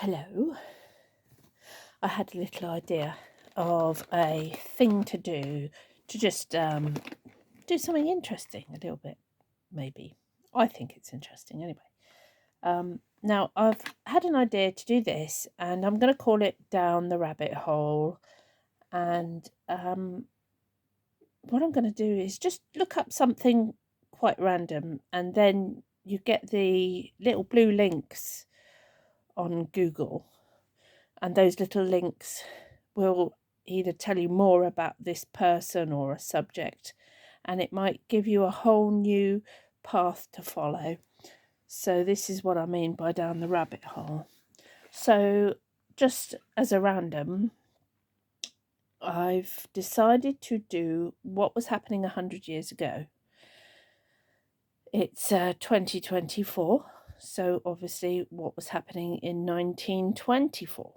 Hello. I had a little idea of a thing to do to just do something interesting a little bit, maybe. I think it's interesting anyway. Now, I've had an idea to do this, and I'm going to call it Down the Rabbit Hole. And what I'm going to do is just look up something quite random, and then you get the little blue links on Google. And those little links will either tell you more about this person or a subject, and it might give you a whole new path to follow. So this is what I mean by down the rabbit hole. So just as a random, I've decided to do what was happening 100 years ago. It's 2024, so obviously what was happening in 1924.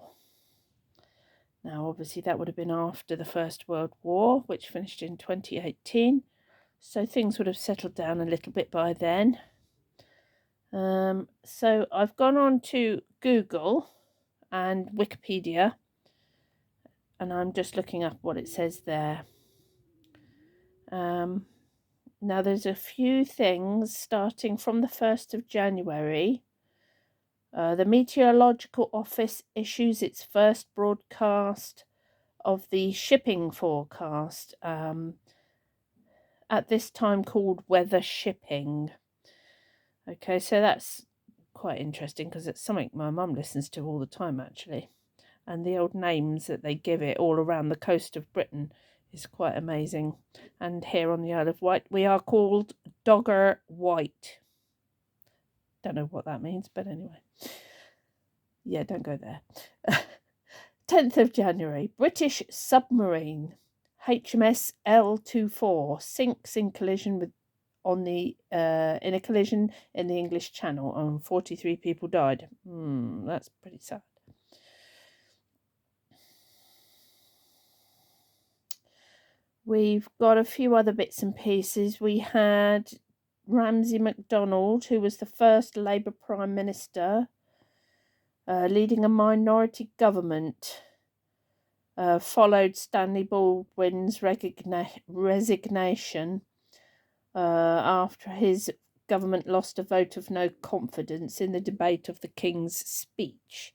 Now, obviously, that would have been after the First World War, which finished in 2018. So things would have settled down a little bit by then. So I've gone on to Google and Wikipedia, and I'm just looking up what it says there. Now, there's a few things starting from the 1st of January. The Meteorological Office issues its first broadcast of the shipping forecast, at this time called weather shipping. Okay, so that's quite interesting because it's something my mum listens to all the time, actually. And the old names that they give it all around the coast of Britain is quite amazing. And here on the Isle of Wight, we are called Dogger White. Don't know what that means, but anyway. Yeah, don't go there. 10th of January, British submarine HMS L24 sinks in collision with in a collision in the English Channel, and 43 people died. That's pretty sad. We've got a few other bits and pieces. We had Ramsay MacDonald, who was the first Labour Prime Minister, leading a minority government. Followed Stanley Baldwin's resignation after his government lost a vote of no confidence in the debate of the King's Speech.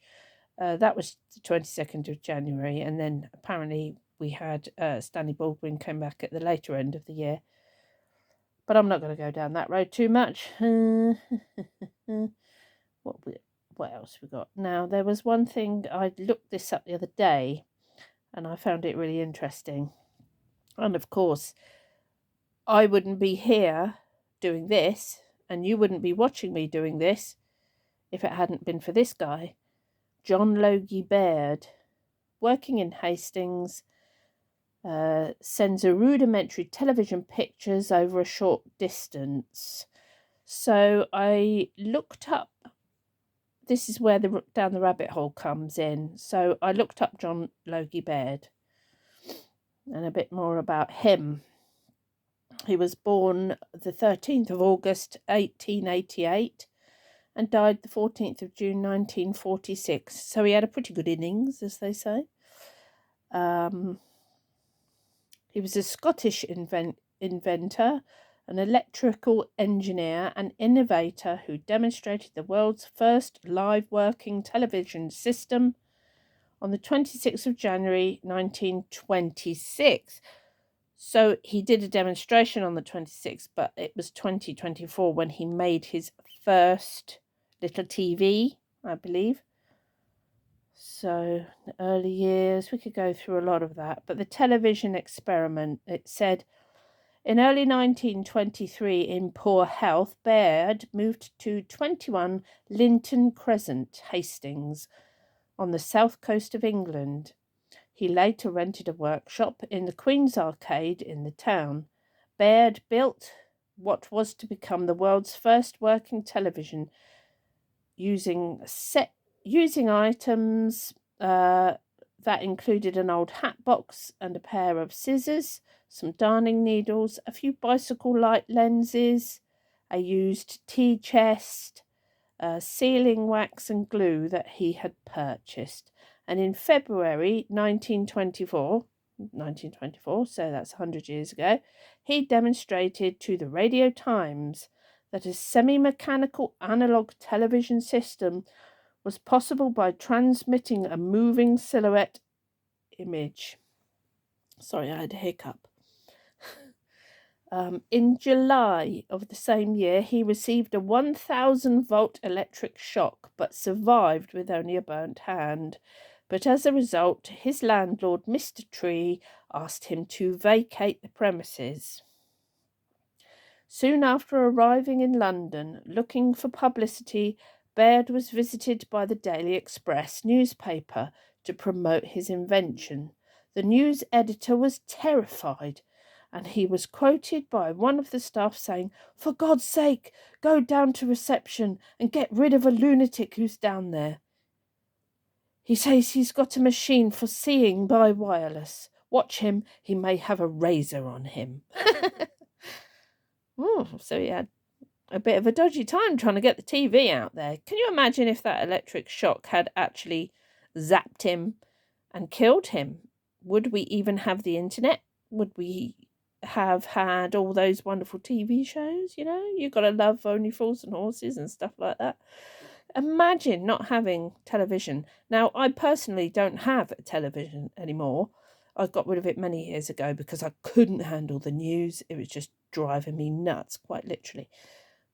That was the 22nd of January, and then apparently we had Stanley Baldwin come back at the later end of the year. But I'm not going to go down that road too much. What else we got? Now, there was one thing, I looked this up the other day, and I found it really interesting. And of course, I wouldn't be here doing this, and you wouldn't be watching me doing this if it hadn't been for this guy, John Logie Baird, working in Hastings, sends a rudimentary television pictures over a short distance. So I looked up, this is where the down the rabbit hole comes in. So I looked up John Logie Baird and a bit more about him. He was born the 13th of August 1888 and died the 14th of June 1946. So he had a pretty good innings, as they say. He was a Scottish inventor, an electrical engineer and innovator who demonstrated the world's first live working television system on the 26th of January 1926. So he did a demonstration on the 26th, but it was 2024 when he made his first little TV, I believe. So the early years, we could go through a lot of that. But the television experiment, it said, in early 1923, in poor health, Baird moved to 21 Linton Crescent, Hastings, on the south coast of England. He later rented a workshop in the Queen's Arcade in the town. Baird built what was to become the world's first working television using items that included an old hat box and a pair of scissors, some darning needles, a few bicycle light lenses, a used tea chest, sealing wax and glue that he had purchased. And in February 1924, so that's 100 years ago, he demonstrated to the Radio Times that a semi-mechanical analog television system was possible by transmitting a moving silhouette image. Sorry, I had a hiccup. In July of the same year, he received a 1,000-volt electric shock, but survived with only a burnt hand. But as a result, his landlord, Mr. Tree, asked him to vacate the premises. Soon after arriving in London, looking for publicity, Baird was visited by the Daily Express newspaper to promote his invention. The news editor was terrified, and he was quoted by one of the staff saying, "For God's sake, go down to reception and get rid of a lunatic who's down there. He says he's got a machine for seeing by wireless. Watch him, he may have a razor on him." So he had a bit of a dodgy time trying to get the TV out there. Can you imagine if that electric shock had actually zapped him and killed him? Would we even have the internet? Would we have had all those wonderful TV shows? You know, You've Got to Love, Only Fools and Horses and stuff like that. Imagine not having television. Now, I personally don't have a television anymore. I got rid of it many years ago because I couldn't handle the news. It was just driving me nuts, quite literally.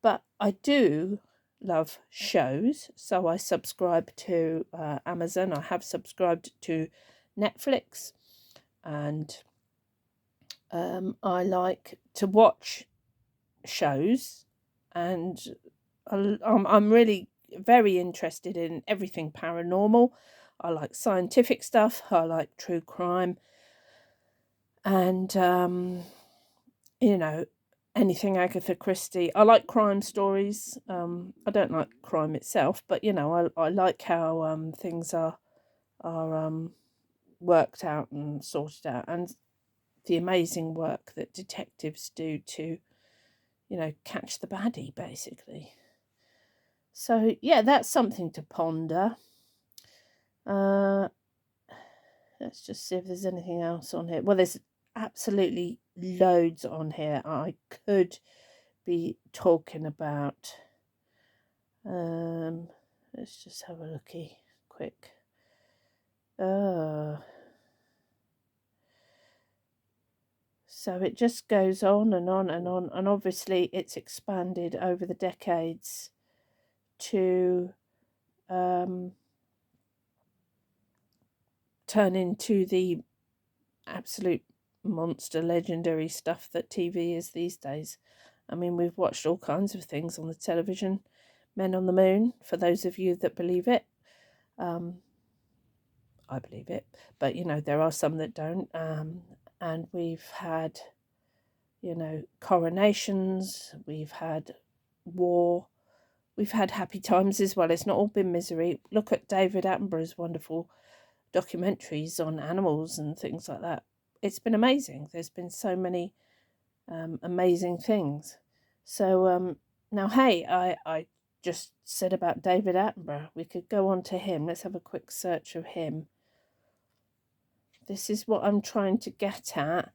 But I do love shows, so I subscribe to Amazon. I have subscribed to Netflix, and I like to watch shows, and I'm really very interested in everything paranormal. I like scientific stuff. I like true crime, and anything Agatha Christie. I like crime stories. I don't like crime itself, but I like how things are worked out and sorted out, and the amazing work that detectives do to catch the baddie, basically. So yeah, that's something to ponder. Let's just see if there's anything else on here. Well, there's absolutely loads on here I could be talking about. Let's just have a looky quick. So it just goes on and on and on, and obviously it's expanded over the decades to turn into the absolute monster legendary stuff that TV is these days. I mean, we've watched all kinds of things on the television. Men on the Moon, for those of you that believe it. I believe it, but there are some that don't. And we've had, coronations, we've had war, we've had happy times as well. It's not all been misery. Look at David Attenborough's wonderful documentaries on animals and things like that. It's been amazing. There's been so many amazing things. So now, hey, I just said about David Attenborough. We could go on to him. Let's have a quick search of him. This is what I'm trying to get at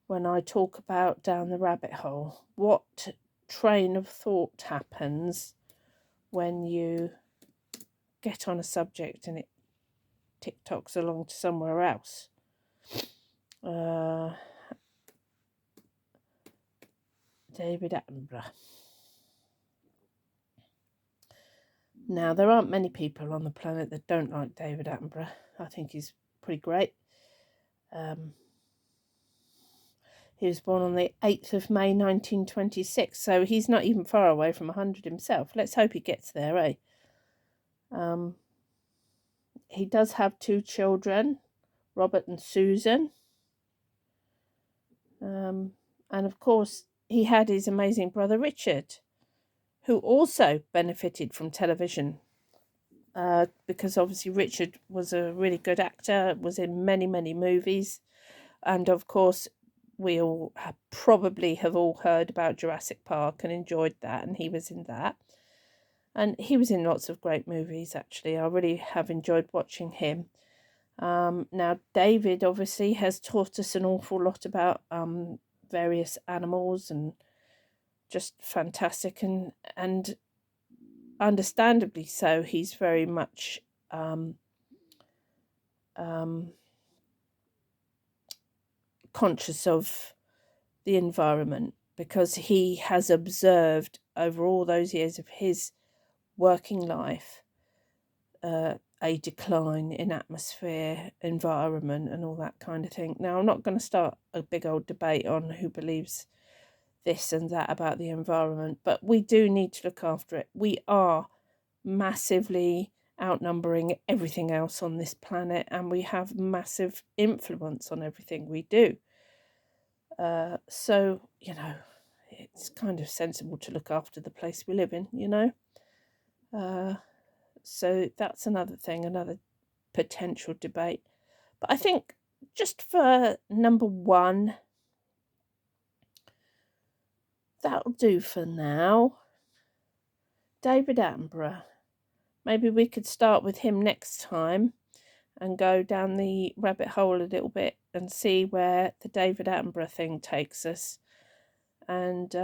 when I talk about down the rabbit hole. What train of thought happens when you get on a subject and it TikToks along to somewhere else? David Attenborough. Now, there aren't many people on the planet that don't like David Attenborough. I think he's pretty great. He was born on the 8th of May 1926, so he's not even far away from 100 himself. Let's hope he gets there, eh? He does have 2 children, Robert and Susan. And of course, he had his amazing brother Richard, who also benefited from television. Because obviously Richard was a really good actor, was in many, many movies. And of course, we all probably have all heard about Jurassic Park and enjoyed that, and he was in that. And he was in lots of great movies, actually. I really have enjoyed watching him. Now, David obviously has taught us an awful lot about various animals, and just fantastic, and understandably so. He's very much conscious of the environment, because he has observed over all those years of his working life a decline in atmosphere, environment, and all that kind of thing. Now, I'm not going to start a big old debate on who believes this and that about the environment, but we do need to look after it. We are massively outnumbering everything else on this planet, and we have massive influence on everything we do. So, it's kind of sensible to look after the place we live in, So that's another thing, another potential debate. But I think just for number one, that'll do for now. David Attenborough. Maybe we could start with him next time and go down the rabbit hole a little bit and see where the David Attenborough thing takes us. And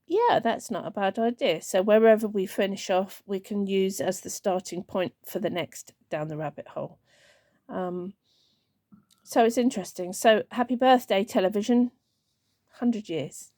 yeah, that's not a bad idea. So wherever we finish off, we can use as the starting point for the next down the rabbit hole. So it's interesting. So happy birthday, television. 100 years.